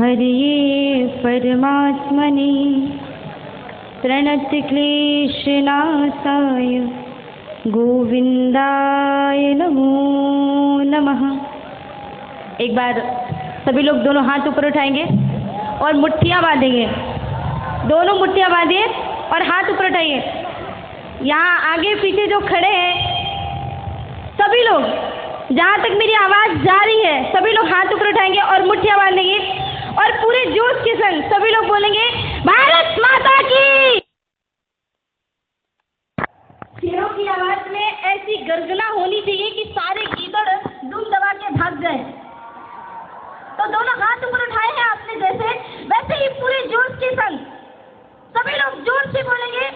हरिये परमात्मने प्रणतक्लेशनाशाय गोविंदाय नमो नमः। एक बार सभी लोग दोनों हाथ ऊपर उठाएंगे और मुट्ठियाँ बांधेंगे। दोनों मुट्ठियाँ बांधिए और हाथ ऊपर उठाइए। यहाँ आगे पीछे जो खड़े हैं सभी लोग, जहाँ तक मेरी आवाज़ जा रही है, सभी लोग हाथ ऊपर उठाएंगे और मुट्ठियाँ बांधेंगे और पूरे जोश के संग सभी लोग बोलेंगे भारत माता की। शेरों की आवाज़ में ऐसी गर्जना होनी चाहिए कि सारे गीदड़ दुम दबा के भाग जाए। तो दोनों हाथ ऊपर उठाए हैं आपने जैसे, वैसे ही पूरे जोश के संग सभी लोग जोर से बोलेंगे।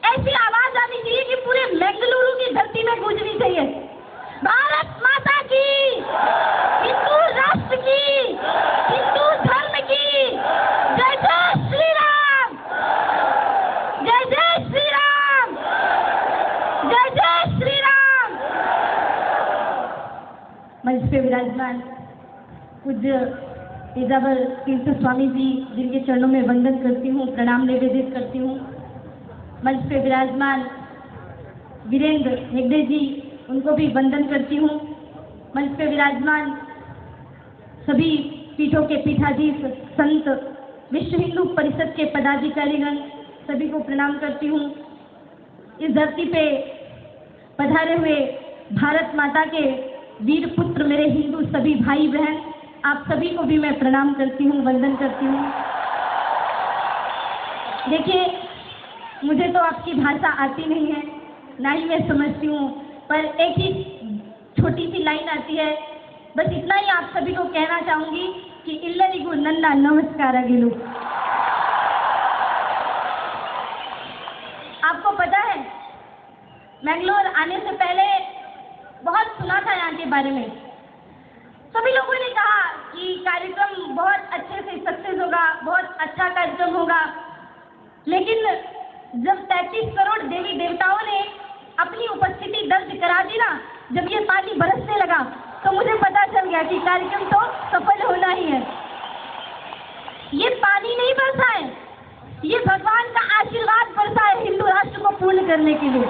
ऐसी आवाज आनी चाहिए कि पूरे बेंगलुरु की धरती में गूंजनी चाहिए। भारत माता की, हिंदू राष्ट्र की, हिंदू धर्म की जय जय श्री राम, जय जय श्री राम, जय जय श्री राम। मंच पे विराजमान पूज्य तेजावर तीर्थ स्वामी जी, जिनके चरणों में वंदन करती हूँ, प्रणाम निवेदित करती हूँ। मंच पे विराजमान वीरेंद्र हेगड़े जी, उनको भी वंदन करती हूँ। मंच पे विराजमान सभी पीठों के पीठाधीश संत, विश्व हिंदू परिषद के पदाधिकारीगण, सभी को प्रणाम करती हूँ। इस धरती पे पधारे हुए भारत माता के वीर पुत्र, मेरे हिंदू सभी भाई बहन, आप सभी को भी मैं प्रणाम करती हूँ, वंदन करती हूँ। देखिए, मुझे तो आपकी भाषा आती नहीं है, ना ही मैं समझती हूँ, पर एक ही छोटी सी लाइन आती है। बस इतना ही आप सभी को कहना चाहूँगी कि इल्लरिगु नन्ना नमस्कार गिलू। आपको पता है, मैंगलोर आने से पहले बहुत सुना था यहाँ के बारे में। सभी लोगों ने कहा कि कार्यक्रम बहुत अच्छे से सक्सेस होगा, बहुत अच्छा कार्यक्रम होगा। लेकिन जब 33 करोड़ देवी देवताओं ने अपनी उपस्थिति दर्ज करा दी ना, जब ये पानी बरसने लगा, तो मुझे पता चल गया कि कार्यक्रम तो सफल होना ही है। ये पानी नहीं बरसा है, ये भगवान का आशीर्वाद बरसा है हिंदू राष्ट्र को पूर्ण करने के लिए।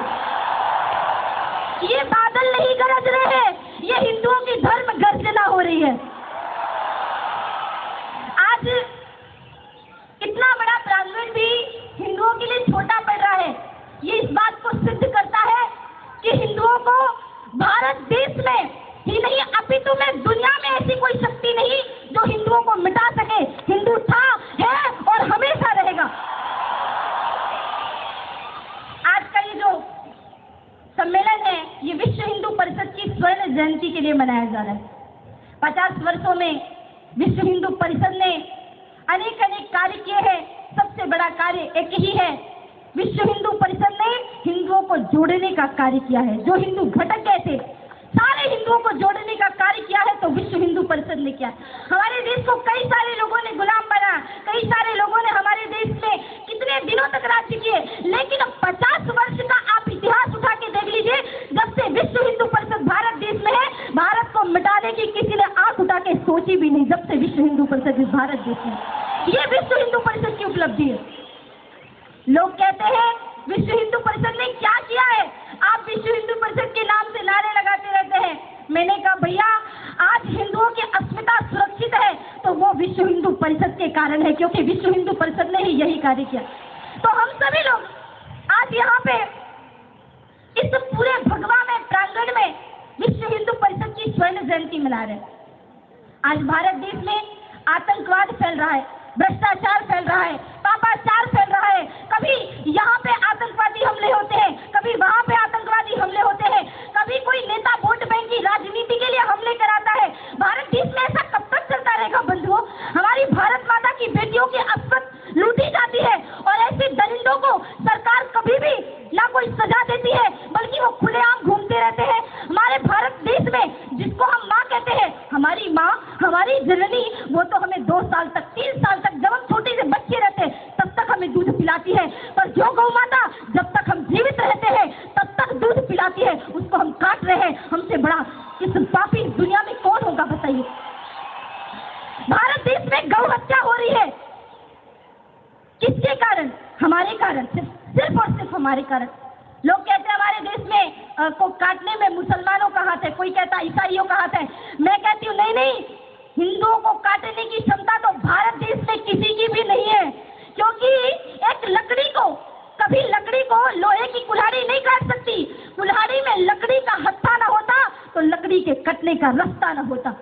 ये बादल नहीं गरज रहे हैं, ये हिंदुओं की धर्म गर्जना हो रही है। आज इतना बड़ा प्रांगण भी हिंदुओं के लिए छोटा पड़ रहा है। ये इस बात को सिद्ध करता है कि हिंदुओं को भारत देश में ही नहीं, अपितु में दुनिया में ऐसी कोई शक्ति नहीं जो हिंदुओं को मिटा सके। हिंदू था, है और हमेशा रहेगा। आज का ये जो सम्मेलन है, ये विश्व हिंदू परिषद की स्वर्ण जयंती के लिए मनाया जा रहा है। 50 वर्षों में विश्व हिंदू परिषद ने अनेक कार्य किए हैं। सबसे बड़ा कार्य एक ही है, विश्व हिंदू परिषद ने हिंदुओं को जोड़ने का कार्य किया है। जो हिंदू भटक गए थे, सारे हिंदुओं को जोड़ने का कार्य किया है, तो विश्व हिंदू परिषद ने किया। हमारे देश को कई सारे लोगों ने गुलाम बना, कई सारे लोगों ने हमारे देश में कितने दिनों तक राज्य किए, लेकिन 50 वर्ष का आप इतिहास उठा के देख लीजिए, जब से विश्व हिंदू परिषद भारत देश में है, भारत को मिटाने की किसी ने आंख उठा के सोची भी नहीं। जब से विश्व हिंदू परिषद इस भारत देश में, ये विश्व हिंदू परिषद की उपलब्धि है। लोग कहते हैं विश्व हिंदू परिषद ने क्या किया है, आप विश्व हिंदू परिषद के नाम से नारे लगाते रहते हैं। मैंने कहा भैया, आज हिंदुओं की अस्मिता सुरक्षित है तो वो विश्व हिंदू परिषद के कारण है, क्योंकि विश्व हिंदू परिषद ने ही यही कार्य किया। तो हम सभी लोग आज यहाँ पे इस पूरे भगवा में प्रांगण में विश्व हिंदू परिषद की स्वर्ण जयंती मना रहे हैं। आज भारत देश में आतंकवाद फैल रहा है, भ्रष्टाचार फैल रहा है, पापाचार फैल रहा है। कभी यहाँ पे आतंकवादी हमले होते हैं, कभी वहाँ पे आतंकवादी हमले होते हैं, कभी कोई नेता वोट बैंक की राजनीति के लिए हमले कराता है। भारत देश में ऐसा कब तक चलता रहेगा बंधुओं? हमारी भारत माता की बेटियों की अस्मत लूटी जाती है और ऐसे दरिंदों को सरकार कभी भी ना कोई सजा देती है, बल्कि वो खुलेआम घूमते रहते हैं। हमारे भारत देश में जिसको हम माँ कहते हैं, हमारी माँ, हमारी जननी, वो तो हमें 2 साल तक, 3 साल तक, जब हम छोटे से बच्चे रहते हैं तब तक हमें दूध पिलाती है। पर जो गौ माता जब तक हम जीवित रहते हैं तब तक दूध पिलाती है, उसको हम काट रहे हैं। हमसे बड़ा इस पापी दुनिया में कौन होगा बताइए? भारत देश देश में गौ हत्या हो रही है। किसके कारण? हमारे कारण, सिर्फ और सिर्फ हमारे कारण। लोग कहते हैं हमारे देश में को काटने में मुसलमानों का हाथ है, कोई कहता है ईसाइयों का हाथ है। मैं कहती हूँ नहीं नहीं, हिंदुओं को काटने की क्षमता तो भारत देश में किसी की भी नहीं है, क्योंकि एक लकड़ी को, कभी लकड़ी को लोहे की कुल्हाड़ी नहीं काट सकती। कुल्हाड़ी में लकड़ी का हत्था ना होता तो लकड़ी के कटने का रास्ता ना होता।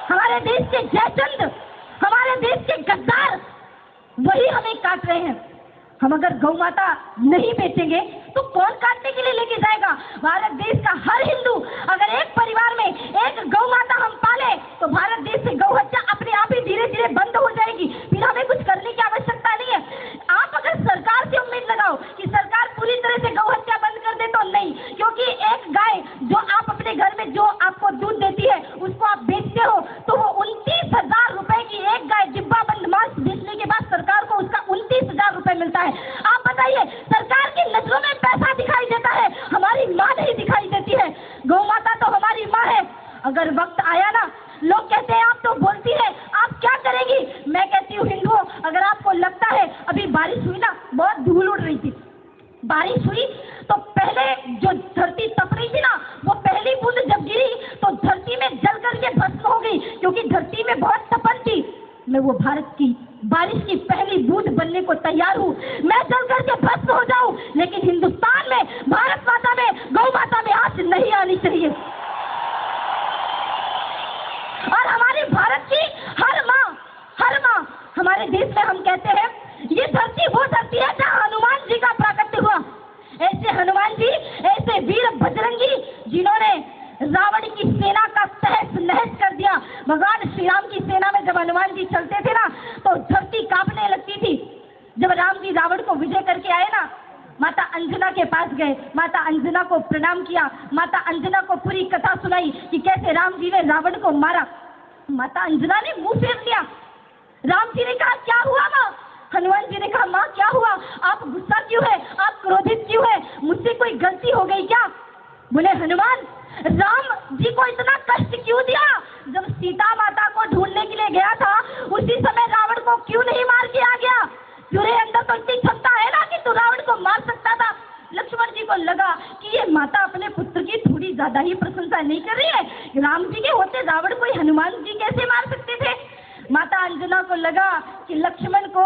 हमारे देश के जयचंद, हमारे देश के गद्दार वही हमें काट रहे हैं। हम अगर गौ माता नहीं बेचेंगे तो कौन काटने के लिए लेके जाएगा? भारत देश का हर हिंदू, अगर एक परिवार में एक गौ माता हम पाले तो भारत देश से गौ हत्या अपने आप ही धीरे धीरे बंद हो जाएगी। फिर हमें कुछ करने की आवश्यकता नहीं है। आप अगर सरकार से उम्मीद लगाओ कि सरकार पूरी तरह से गौ हत्या बंद कर दे तो नहीं, क्योंकि एक गाय जो आप अपने घर में जो आपको दूध देती है उसको आप बेचते हो तो वो 29,000 रुपए की एक गाय डिब्बा बंद मांस बेचने के बाद सरकार को उसका 29,000 रुपए मिलता है। आप बताइए, सरकार की नजरों में पैसा दिखाई देता है, हमारी माँ नहीं दिखाई देती है। गौ माता तो हमारी माँ है। अगर वक्त आया ना, लोग कहते हैं आप तो बोलती है, आप क्या करेंगी? मैं कहती हूँ हिंदुओं, अगर आपको लगता है, अभी बारिश हुई ना, बहुत धूल उड़ रही थी, बारिश हुई तो पहले जो धरती तप रही थी ना, वो पहली बूंद जब गिरी तो धरती में जल करके भस्म हो गई, क्योंकि धरती में बहुत तपन थी। मैं वो भारत की बारिश की पहली बूंद बनने को तैयार हूँ, मैं जल करके भस्म हो जाऊं, लेकिन हिंदुस्तान में, भारत माता में, गौ माता में आंच नहीं आनी चाहिए। और हमारी भारत की हर माँ, हमारे देश में हम कहते हैं ये धरती वो धरती है जहाँ हनुमान जी का प्राकट्य हुआ। ऐसे हनुमान जी, ऐसे वीर बजरंगी जिन्होंने रावण की सेना का तहस नहस कर दिया। भगवान श्री राम की सेना में जब हनुमान जी चलते थे ना तो धरती कांपने लगती थी। जब राम जी रावण को विजय करके आए ना, माता अंजना के पास गए, माता अंजना को प्रणाम किया, माता अंजना को पूरी कथा सुनाई कि कैसे राम जी ने रावण को मारा। माता अंजना ने मुंह फेर लिया। राम जी ने कहा क्या हुआ माँ? हनुमान जी ने कहा माँ क्या हुआ? आप गुस्सा क्यों है? आप क्रोधित क्यों है? मुझसे कोई गलती हो गई क्या? बोले हनुमान, राम जी को इतना कष्ट क्यों दिया? जब सीता माता को ढूंढने के लिए गया था उसी समय रावण को क्यों नहीं मार के आ गया? तेरे अंदर तो इतनी क्षमता है ना कि तू रावण को मार सकता था। लक्ष्मण जी को लगा कि ये माता अपने पुत्र की थोड़ी ज्यादा ही प्रशंसा नहीं कर रही है, राम जी के होते रावण को हनुमान जी कैसे मार सकते थे? माता अंजना को लगा कि लक्ष्मण को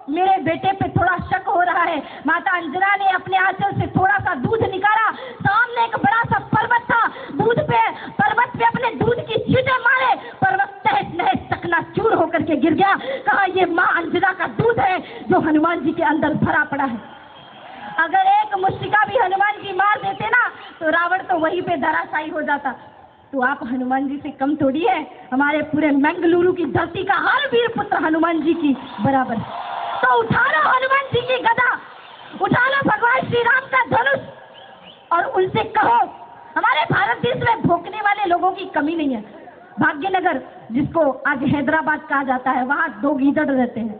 मेरे बेटे पे थोड़ा शक हो रहा है। माता अंजना ने अपने आंचल से थोड़ा सा दूध निकाला, सामने एक बड़ा सा पर्वत था, पर्वत पे अपने दूध की छींटे मारे, पर्वत तहस नहस चकनाचूर होकर के गिर गया। कहा ये माँ अंजना का दूध है जो हनुमान जी के अंदर भरा पड़ा है। अगर एक मुश्तिका भी हनुमान जी मार देते ना तो रावण तो वहीं पे धराशायी हो जाता। तो आप हनुमान जी से कम थोड़ी है, हमारे पूरे मंगलुरु की धरती का हर वीर पुत्र हनुमान जी की बराबर। तो उठा लो हनुमान जी की गदा, उठा लो भगवान श्री राम का धनुष और उनसे कहो, हमारे भारत देश में भोंकने वाले लोगों की कमी नहीं है। भाग्यनगर, जिसको आज हैदराबाद कहा जाता है, वहां 2 गीदड़ रहते हैं,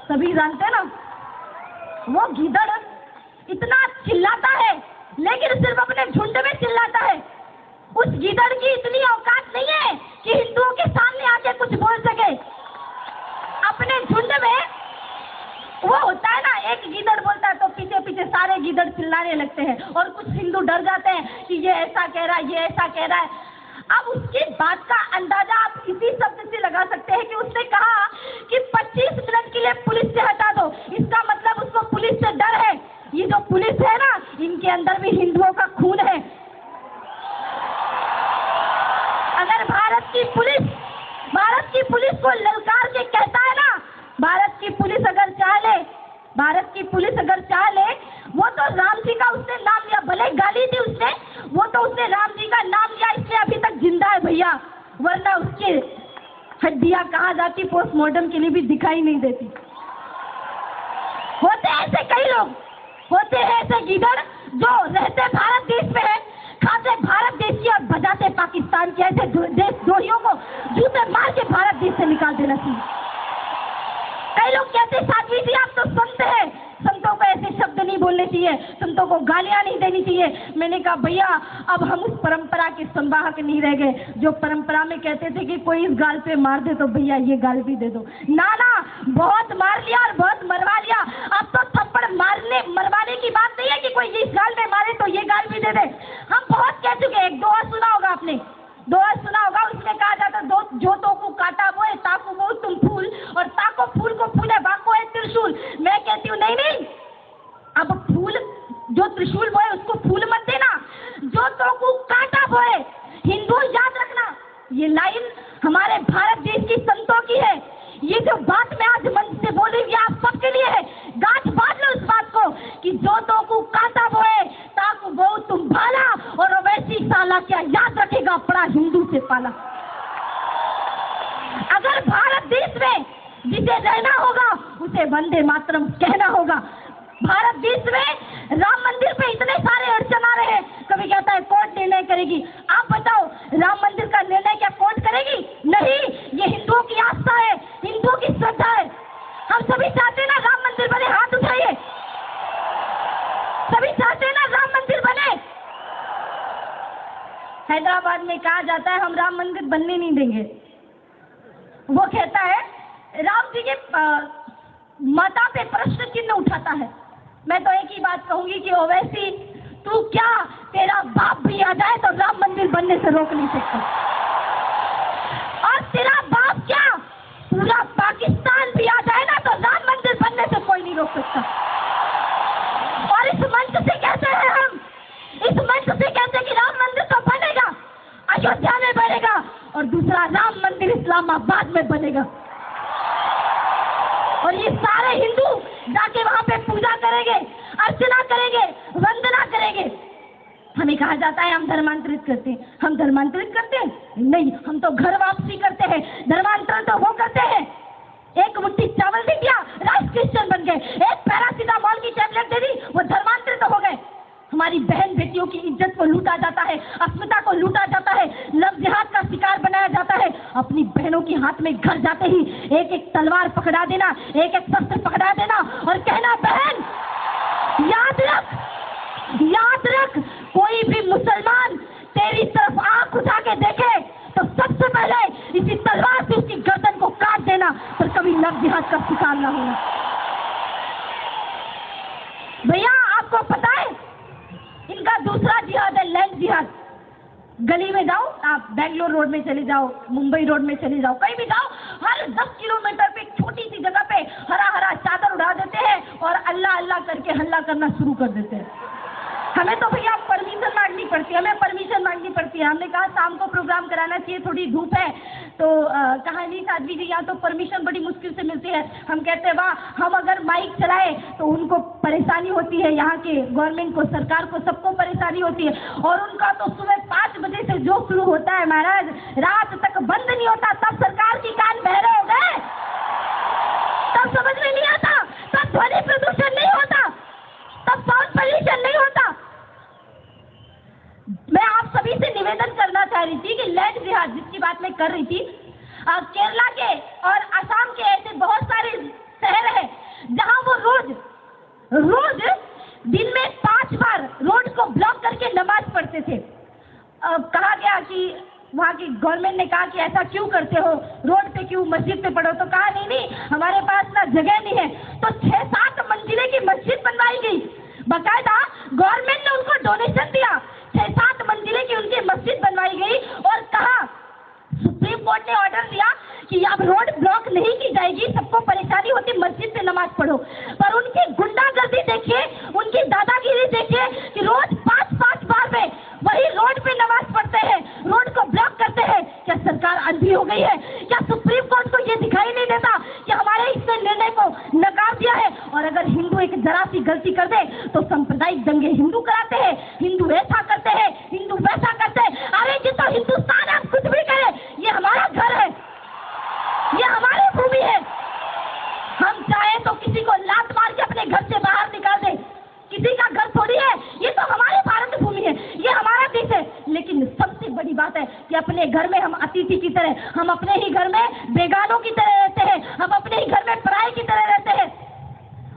सभी जानते हैं ना। वो गीदड़ इतना चिल्लाता है लेकिन सिर्फ अपने झुंड में चिल्लाता है। उस गीदड़ की इतनी औकात नहीं है कि हिंदुओं के सामने आके कुछ बोल सके। अपने झुंड में वो होता है ना, एक गीदड़ बोलता है तो पीछे पीछे सारे गीदड़ चिल्लाने लगते हैं और कुछ हिंदू डर जाते हैं कि ये ऐसा कह रहा है, ये ऐसा कह रहा है। अब उसकी बात का अंदाजा आप इसी शब्द से लगा सकते हैं कि उसने कहा कि 25 मिनट के लिए पुलिस से हटा दो। इसका मतलब उसको पुलिस से डर है। ये जो पुलिस है ना, इनके अंदर भी हिंदुओं का खून है। अगर भारत की पुलिस को ललकार के कहता है ना, भारत की पुलिस अगर चाह ले, वो तो राम जी का उसने नाम लिया, भले गाली दी उसने, वो तो उसने राम जी का नाम लिया, इसलिए अभी तक जिंदा है भैया, वरना उसकी हड्डियां कहाँ जाती पोस्टमार्टम के लिए भी दिखाई नहीं देती। होते ऐसे कई लोग, होते हैं ऐसे गीदड़ जो रहते भारत देश में है, खाते भारत देश की और बजाते पाकिस्तान के। ऐसे देशद्रोहियों को जूते मार के भारत देश से निकाल देना चाहिए। कई लोग कहते साध्वी जी आप तो संत हैं, संतों को ऐसे शब्द नहीं बोलने चाहिए, संतों को गालियां नहीं देनी चाहिए। मैंने कहा भैया अब हम उस परंपरा के संवाहक नहीं रह गए जो परंपरा में कहते थे कि कोई इस गाल पे मार दे तो भैया ये गाल भी दे दो। ना ना, बहुत मार लिया और बहुत मरवा लिया। अब तो थप्पड़ मारने मरवाने की बात नहीं है कि कोई इस गाल में मारे तो ये गाल भी दे दे। हम बहुत कह चुके। एक दोहा सुना होगा आपने, दोहा सुना होगा, उसमें कहा जाता दो जो तो को काटा वो है ताको वो तुम फूल और ताको फूल को फूले बाको है त्रिशूल। मैं कहती हूँ नहीं नहीं, अब फूल जो त्रिशूल वो है उसको फूल मत देना, जो तो को काटा वो है। हिंदू याद रखना, ये लाइन हमारे भारत देश की संतों की है। ये जो बात मैं आज मंच से बोल रही हूँ आप सबके लिए है। गांठ बांध लो उस बात को कि जो तो को काटा वो है ताको वो तुम भाला और वैसी साला क्या याद रखेगा अपना हिंदू से पाला। अगर भारत देश में जिसे रहना होगा उसे वंदे मातरम कहना होगा। भारत देश में राम मंदिर पे इतने सारे अड़चन आ रहे हैं, कभी कहता है कोर्ट निर्णय करेगी। आप बताओ राम मंदिर का निर्णय क्या कोर्ट करेगी? नहीं, ये हिंदुओं की आस्था है, हिंदुओं की श्रद्धा है। हम सभी चाहते हैं ना राम मंदिर बने, हाथ उठाइए। सभी चाहते हैं ना राम मंदिर बने। हैदराबाद में कहा जाता है हम राम मंदिर बनने नहीं देंगे। वो कहता है राम जी के माता पे प्रश्न चिन्ह उठाता है। मैं तो एक ही बात कहूंगी कि ओवैसी तू क्या, तेरा बाप भी आ जाए तो राम मंदिर बनने से रोक नहीं सकता। और तेरा बाप क्या, पूरा पाकिस्तान भी आ जाए ना तो राम मंदिर बनने से कोई नहीं रोक सकता। और इस मंच से कहते हैं हम, इस मंच से कहते हैं कि राम मंदिर तो बनेगा, अयोध्या में बनेगा और दूसरा राम मंदिर इस्लामाबाद में बनेगा। और ये सारे हिंदू जाके वहां पे पूजा करेंगे, अर्चना करेंगे, वंदना करेंगे। हमें कहा जाता है हम धर्मांतरित करते हैं। हम धर्मांतरित करते हैं? नहीं, हम तो घर वापसी करते हैं। धर्मांतरण तो वो करते हैं, एक मुट्ठी चावल दे दिया राइस क्रिश्चियन बन गए, एक पैरासिटामोल की टैबलेट दे दी वो धर्मांतरित हो गए। हमारी बहन बेटियों की इज्जत को लूटा जाता है, अस्मिता को लूटा जाता है, लव जिहाद का शिकार बनाया जाता है। अपनी बहनों के हाथ में घर जाते ही एक एक तलवार पकड़ा देना, एक एक शस्त्र पकड़ा देना और कहना बहन याद रख कोई भी मुसलमान तेरी तरफ आंख उठा के देखे तो सबसे पहले इसी तलवार से उसकी गर्दन को काट देना, पर कभी लव जिहाद का शिकार ना होना। भैया आपको पता है इनका दूसरा जिहाद है लैंड जिहाद। गली में जाओ आप, बेंगलोर रोड में चले जाओ, मुंबई रोड में चले जाओ, कहीं भी जाओ, हर 10 किलोमीटर पे छोटी सी जगह पे हरा हरा चादर उड़ा देते हैं और अल्लाह अल्लाह करके हल्ला करना शुरू कर देते हैं। हमें तो भैया परमिशन मांगनी पड़ती है, हमें परमिशन मांगनी पड़ती है। हमने कहा शाम को प्रोग्राम कराना चाहिए, थोड़ी धूप है, तो कहा नहीं साध्वी जी यहाँ तो परमिशन बड़ी मुश्किल से मिलती है। हम कहते हैं वाह, हम अगर माइक चलाए तो उनको परेशानी होती है, यहाँ के गवर्नमेंट को, सरकार को, सबको परेशानी होती है। और उनका तो सुबह 5 बजे से जो शुरू होता है महाराज, रात तक बंद नहीं होता। तब सरकार की कान बहरे हो गए, तब समझ में नहीं आता, तब ध्वनि प्रदूषण नहीं होता, तब साउंड पॉल्यूशन नहीं होता। मैं आप सभी से निवेदन करना चाह रही थी कि लैंड जिहाद जिसकी बात मैं कर रही थी, केरला के और असम के ऐसे बहुत सारे शहर हैं जहां वो रोज दिन में 5 बार रोड को ब्लॉक करके नमाज पढ़ते थे। कहा गया कि वहाँ की गवर्नमेंट ने कहा कि ऐसा क्यों करते हो, रोड पे क्यों, मस्जिद पे पढ़ो। तो कहा नहीं हमारे पास ना जगह नहीं है। तो 6-7 मंजिले की मस्जिद बनवाई गई, बाकायदा गवर्नमेंट ने उनको डोनेशन दिया, 6-7 मंजिले की उनकी मस्जिद बनवाई गई और कहा सुप्रीम कोर्ट ने ऑर्डर दिया कि अब रोड ब्लॉक नहीं की जाएगी, सबको परेशानी होती, मस्जिद से नमाज पढ़ो। पर उनकी गुंडागर्दी देखिए, उनकी दादागिरी देखिए कि रोज 5-5 बार में वही रोड पे नमाज पढ़ते हैं, रोड को ब्लॉक करते हैं। क्या सरकार अंधी हो गई है? क्या सुप्रीम कोर्ट को ये दिखाई नहीं देता कि हमारे इस निर्णय को नकार दिया है? और अगर हिंदू एक जरा सी गलती कर दे तो सांप्रदायिक दंगे हिंदू कराते हैं, हिंदू ऐसा करते हैं, हिंदू वैसा करते हैं। अरे ये तो हिंदुस्तान है, हम कुछ भी करें, ये हमारा घर है, ये हमारी भूमि है। हम चाहे तो किसी को लात मार के अपने घर से बाहर निकाल दे, किसी का घर थोड़ी है, ये तो हमारी भारत भूमि है, ये हमारा देश है। लेकिन सबसे बड़ी बात है कि अपने घर में हम अतिथि की तरह, हम अपने ही घर में बेगानों की तरह रहते हैं, हम अपने ही घर में पराये की तरह रहते हैं।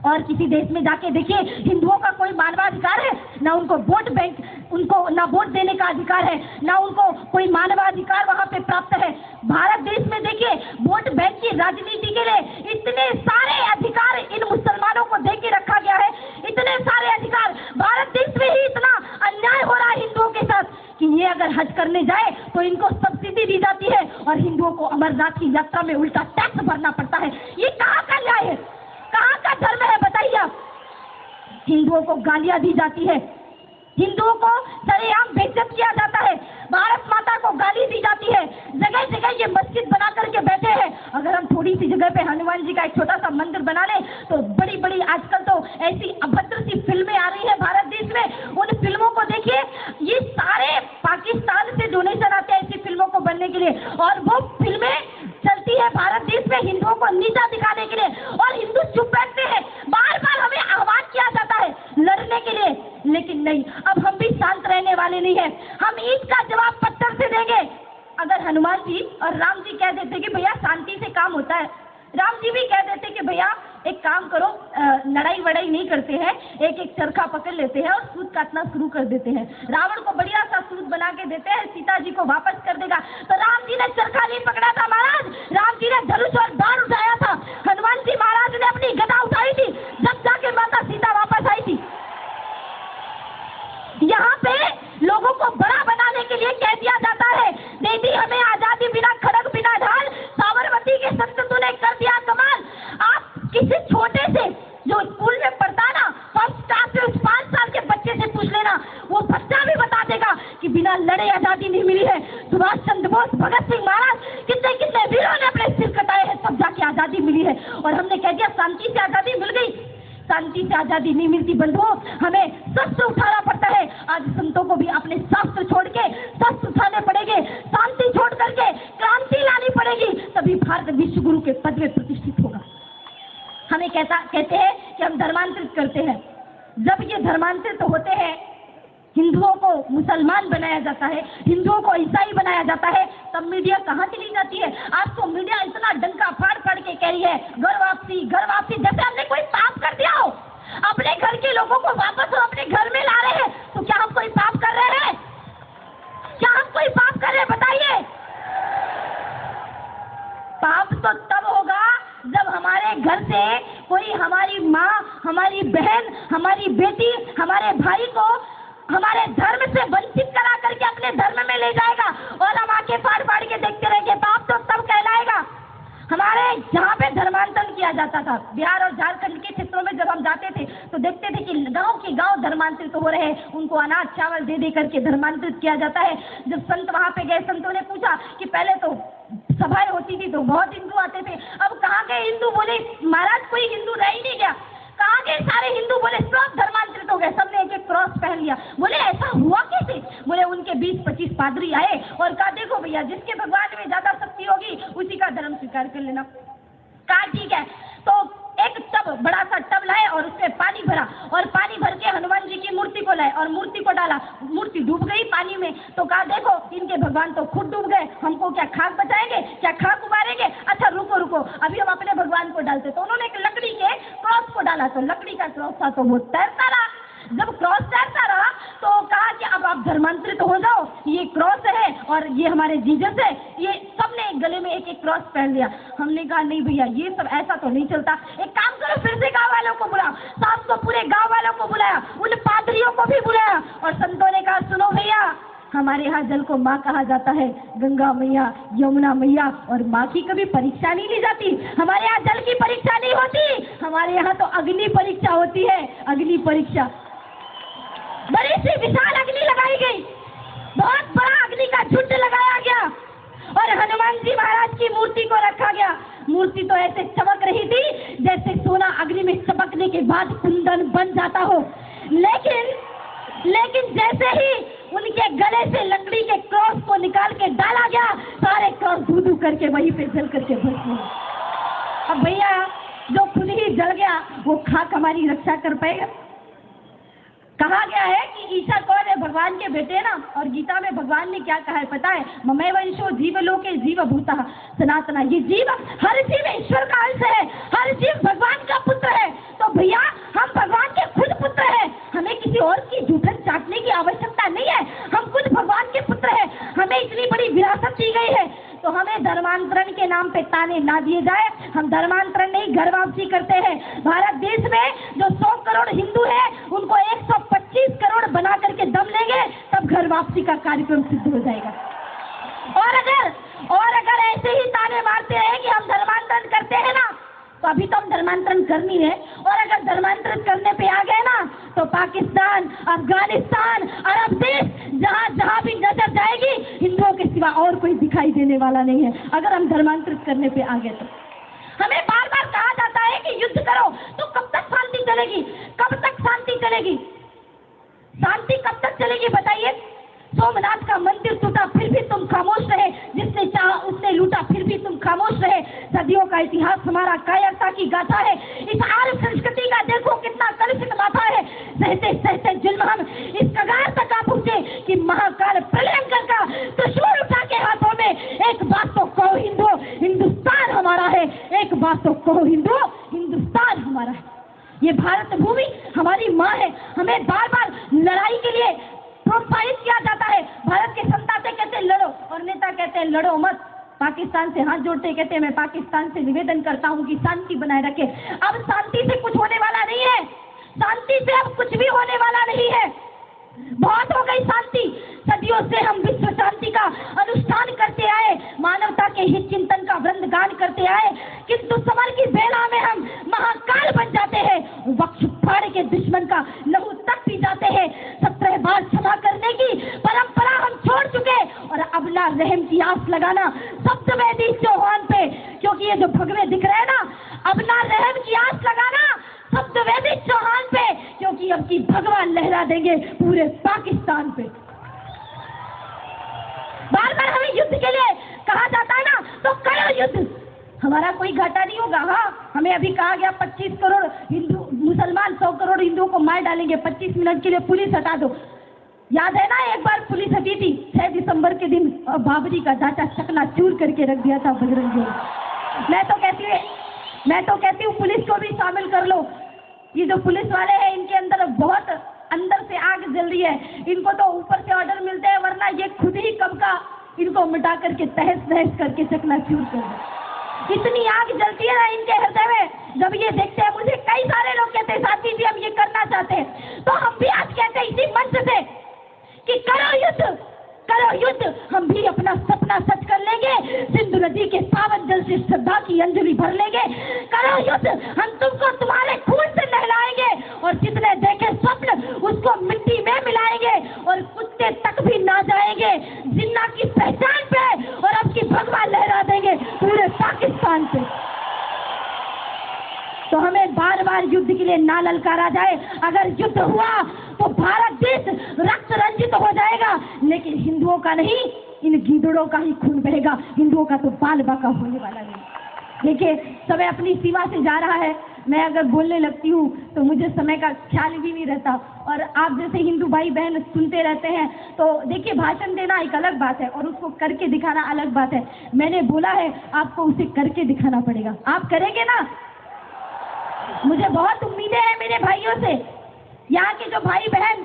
और किसी देश में जाके देखिए, हिंदुओं का कोई मानवाधिकार है? ना उनको वोट बैंक, उनको ना वोट देने का अधिकार है, ना उनको कोई मानवाधिकार वहां पे प्राप्त है। भारत देश में देखिए, वोट बैंक की राजनीति के लिए इतने सारे अधिकार इन मुसलमानों को दे के रखा गया है, इतने सारे अधिकार। भारत देश में ही इतना अन्याय हो रहा है हिंदुओं के साथ कि ये अगर हज करने जाए तो इनको सब्सिडी दी जाती है और हिंदुओं को अमरनाथ की यात्रा में उल्टा टैक्स भरना पड़ता है। ये कहाँ का न्याय है? कहाँ का धर्म है बताइए आप? हिंदुओं को गालियां दी जाती है, हिंदुओं को सरेआम बेइज्जत किया जाता है, भारत माता को गाली दी जाती है, जगह जगह ये मस्जिद बना करके बैठे हैं। अगर हम थोड़ी सी जगह पे हनुमान जी का एक छोटा सा मंदिर बना लें तो बड़ी बड़ी आजकल तो ऐसी अभद्र सी फिल्में आ रही है भारत देश में। उन फिल्मों को देखिए, ये सारे पाकिस्तान से डोनेशन आते हैं ऐसी फिल्मों को बनने के लिए, और वो फिल्में चलती है भारत देश में हिंदुओं को नीचा दिखाने के लिए, और हिंदू चुप बैठते हैं। बार बार हमें आह्वान किया जाता है लड़ने के लिए, लेकिन नहीं, अब हम भी शांत रहने वाले नहीं है। हम ईद का जवाब पत्थर से देंगे। अगर हनुमान जी और राम जी कह देते कि भैया शांति से काम होता है, राम जी भी कह देते कि भैया एक काम करो, लड़ाई वड़ाई नहीं करते हैं, एक एक चरखा पकड़ लेते हैं और सूत काटना शुरू कर देते हैं। रावण को बढ़िया सा सूत बना के देते हैं, सीता जी को वापस कर देगा। तो राम जी ने चरखा नहीं पकड़ा था महाराज, राम जी ने धनुष और बाण उठाया था। हनुमान जी महाराज ने अपनी गदा उठाई थी, जब जाके माता सीता वापस आई थी। यहाँ पे लोगों को बड़ा बनाने के लिए कह दिया जाता है, दे दी हमें आजादी बिना खड़ग बिना ढाल, साबरमती के संत तूने कर दिया कमाल। आप किसी छोटे से जो स्कूल में पढ़ता ना, फर्स्ट क्लास से उस 5 साल के बच्चे से पूछ लेना, वो बच्चा भी बता देगा कि बिना लड़े आजादी नहीं मिली है। सुभाष चंद्र बोस, भगत सिंह महाराज, कितने कितने वीरों ने अपने सिर कटाए हैं, तब जाके आजादी मिली है। और हमने कह दिया शांति से आजादी मिल गई। शांति से आजादी नहीं मिलती बंधुओं, हमें शस्त्र उठाना पड़ता है। आज संतों को भी अपने शास्त्र छोड़ के शस्त्र उठाने पड़ेंगे, शांति छोड़ करके क्रांति लानी पड़ेगी, तभी भारत विश्व गुरु के पद में प्रतिष्ठित होगा। हमें कहते हैं कि हम धर्मांतरित करते हैं। जब ये धर्मांतरित होते हैं, हिंदुओं को मुसलमान बनाया जाता है, हिंदुओं को ईसाई बनाया जाता है, तब मीडिया कहाँ चली जाती है? आज तो मीडिया इतना डंका फाड़ फाड़ के कह रही है घर वापसी, जैसे हमने कोई पाप कर दिया हो। अपने घर के लोगों को वापस अपने घर में ला रहे हैं, तो क्या हम कोई पाप कर रहे हैं? क्या हम कोई पाप कर रहे हैं बताइए? पाप तो तब होगा जब हमारे घर से कोई हमारी माँ, हमारी बहन, हमारी बेटी, हमारे भाई को हमारे धर्म से वंचित करा करके अपने धर्म में ले जाएगा और हम आंखें फाड़ फाड़ के देखते रहेंगे। पाप तो तब कहलाएगा। हमारे जहाँ पे धर्मांतरण किया जाता था, बिहार और झारखंड के क्षेत्रों में जब हम जाते थे तो देखते थे कि गांव के गांव धर्मांतरित तो हो रहे हैं, उनको अनाज चावल दे दे करके धर्मांतरित किया जाता है। जब संत वहाँ पे गए, संतों ने पूछा कि पहले तो सभाएं होती थी तो बहुत हिंदू आते थे, अब कहाँ गए हिंदू? बोले महाराज कोई हिंदू रह ही नहीं गया। कहाँ गए सारे हिंदू? बोले सब धर्मांतरित हो गए, सबने एक एक क्रॉस पहन लिया। बोले ऐसा हुआ कैसे? बोले उनके 20-25 पादरी आए और कहा देखो भैया, जिसके भगवान में ज्यादा शक्ति होगी उसी का धर्म स्वीकार कर लेना। कहा ठीक है। तो एक टब, बड़ा सा टब लाए और उसमें पानी भरा और पानी भर के हनुमान जी की मूर्ति को लाए और मूर्ति को डाला, मूर्ति डूब गई पानी में। तो कहा देखो इनके भगवान तो खुद डूब गए, हमको क्या खाक बचाएंगे, क्या खाक उबारेंगे? अच्छा रुको रुको, अभी हम अपने भगवान को डालते। तो उन्होंने एक लकड़ी के क्रॉस को डाला, तो लकड़ी का क्रॉस था तो वो तैरता रहा। जब क्रॉस तैरता रहा तो कहा कि अब आप धर्मांतरित हो जाओ, ये क्रॉस है और ये हमारे जीसस है। ये सबने गले में एक एक क्रॉस पहन लिया। हमने कहा नहीं भैया, ये सब ऐसा तो नहीं चलता, एक काम करो फिर से गांव वालों को बुलाओ। साहब को पूरे गांव वालों को बुलाया, उन पादरियों को भी बुलाया और संतों ने कहा सुनो भैया, हमारे यहाँ जल को माँ कहा जाता है, गंगा मैया, यमुना मैया, और माँ की कभी परीक्षा नहीं ली जाती। हमारे यहाँ जल की परीक्षा नहीं होती, हमारे यहाँ तो अग्नि परीक्षा होती है। अग्नि परीक्षा, बड़ी सी विशाल अग्नि लगाई गई, बहुत बड़ा अग्नि का झुंड लगाया गया और हनुमान जी महाराज की मूर्ति को रखा गया। मूर्ति तो ऐसे चमक रही थी जैसे सोना अग्नि में चमकने के बाद कुंदन बन जाता हो। लेकिन जैसे ही उनके गले से लकड़ी के क्रॉस को निकाल के डाला गया, सारे क्रॉस धू करके वहीं पे जल करके भस्म हो। अब भैया जो खुद ही जल गया वो खाक हमारी रक्षा कर पाएगा? कहा गया है कि ईसा कौन है? भगवान के बेटे ना। और गीता में भगवान ने क्या कहा है पता है? ममे वंशो जीव लोके जीव भूता सनातना। ये जीव, हर जीव ईश्वर का अंश है, हर जीव भगवान का पुत्र है। तो भैया हम भगवान के खुद पुत्र हैं, हमें किसी और की जूठन चाटने की आवश्यकता नहीं है, हम खुद भगवान के पुत्र हैं, हमें इतनी बड़ी विरासत दी गई है, तो हमें धर्मांतरण के नाम पे ताने ना दिए जाए। हम धर्मांतरण नहीं, घर वापसी करते हैं। भारत देश में जो 100 करोड़ हिंदू है उनको 125 करोड़ बना करके दम लेंगे, तब घर वापसी का कार्यक्रम सिद्ध हो जाएगा। और अगर ऐसे ही ताने मारते रहे कि हम धर्मांतरण करते हैं ना, तो अभी तो हम धर्मांतरण कर नहीं रहे, और अगर धर्मांतरण करने पे आ गए ना, तो पाकिस्तान, अफगानिस्तान, अरब देश, जहां जहां भी नजर जाएगी हिंदुओं के सिवा और कोई दिखाई देने वाला नहीं है। अगर हम धर्मांतरित करने पे आ गए तो हमें बार बार कहा जाता है कि युद्ध करो, तो कब तक शांति चलेगी? कब तक शांति चलेगी? शांति कब तक चलेगी बताइए? सोमनाथ का मंदिर टूटा फिर भी तुम खामोश रहे, जिसने चाहा उसने लूटा फिर भी तुम खामोश रहे। सदियों का इतिहास हमारा कायरता की गाथा है। इस आर्य संस्कृति का देखो कितना कलुषित माथा है। सहते सहते जुल्म हम इस कगार तक आ पहुंचे कि महाकाल प्रलयंकर का त्रिशूल उठा के हाथों में, एक बात तो कहो हिंदू, हिंदुस्तान हमारा है। एक बात तो कहो हिंदू, हिंदुस्तान हमारा है। ये भारत भूमि हमारी माँ है। हमें बार बार लड़ाई के लिए प्रोत्साहित किया जाता है। भारत के संताते कहते हैं लड़ो, और नेता कहते हैं लड़ो मत। पाकिस्तान से हाथ जोड़ते कहते हैं मैं पाकिस्तान से निवेदन करता हूं कि शांति बनाए रखे। अब शांति से कुछ होने वाला नहीं है, शांति से अब कुछ भी होने वाला नहीं है। बहुत हो गई शांति। सदियों से हम विश्व शांति का अनुष्ठान करते आए, मानवता के हित चिंतन का वृंदगान करते आए, किंतु समर की बेला में हम महाकाल बन जाते हैं। वक्ष फाड़ के दुश्मन का लहू तक पी जाते हैं। 17 बार क्षमा करने की परंपरा हम छोड़ चुके, और अब ना रहम की आस लगाना सप्तवेदी चौहान पे, क्योंकि ये जो भगवे दिख रहे हैं ना, अब ना रहम की आस लगाना सप्तवेदी चौहान पे, क्योंकि अब की भगवान लहरा देंगे पूरे पाकिस्तान पे। बार बार हमें युद्ध के लिए कहा जाता है ना, तो करो युद्ध, हमारा कोई घाटा नहीं होगा। हाँ, हमें अभी कहा गया 25 करोड़ हिंदू मुसलमान 100 करोड़ हिंदुओं को मार डालेंगे, 25 मिनट के लिए पुलिस हटा दो। याद है ना, एक बार पुलिस हटी थी 6 दिसंबर के दिन, और बाबरी का ढांचा चकनाचूर करके रख दिया था बजरंग। मैं तो कहती हूँ पुलिस को भी शामिल कर लो। ये जो पुलिस वाले हैं इनके अंदर बहुत अंदर से आग जल रही है। इनको तो ऊपर से ऑर्डर मिलते हैं, वरना ये खुद ही कब का इनको मिटा करके तहस नहस करके चकनाचूर कर दे। इतनी आग जलती है ना इनके हृदय में, जब ये देखते हैं। मुझे कई सारे लोग कहते हैं साथी जी हम ये करना चाहते हैं, तो हम भी आज कहते हैं इसी मंच से कि करो युद्ध, करो युद्ध। हम भी अपना सपना सच कर लेंगे, सिंधु नदी के पावन जल से श्रद्धा की अंजलि भर लेंगे। करो युद्ध, हम तुमको तुम्हारे खून से नहलाएंगे, और जितने देखे स्वप्न उसको मिट्टी में मिलाएंगे, और कुत्ते तक भी ना जाएंगे जिन्ना की पहचान पे, और अब की भगवा लहरा देंगे पूरे पाकिस्तान पे। तो हमें बार बार युद्ध के लिए ना ललकारा जाए। अगर युद्ध हुआ तो भारत देश रक्त रंजित हो जाएगा, लेकिन हिंदुओं का नहीं, इन गीदड़ों का ही खून बहेगा। हिंदुओं का तो बाल बाका होने वाला नहीं। देखिए, समय अपनी सीमा से जा रहा है। मैं अगर बोलने लगती हूँ तो मुझे समय का ख्याल भी नहीं रहता, और आप जैसे हिंदू भाई बहन सुनते रहते हैं। तो देखिए, भाषण देना एक अलग बात है, और उसको करके दिखाना अलग बात है। मैंने बोला है आपको उसे करके दिखाना पड़ेगा। आप करेंगे ना? मुझे बहुत उम्मीदें हैं मेरे भाइयों से। यहाँ के जो भाई बहन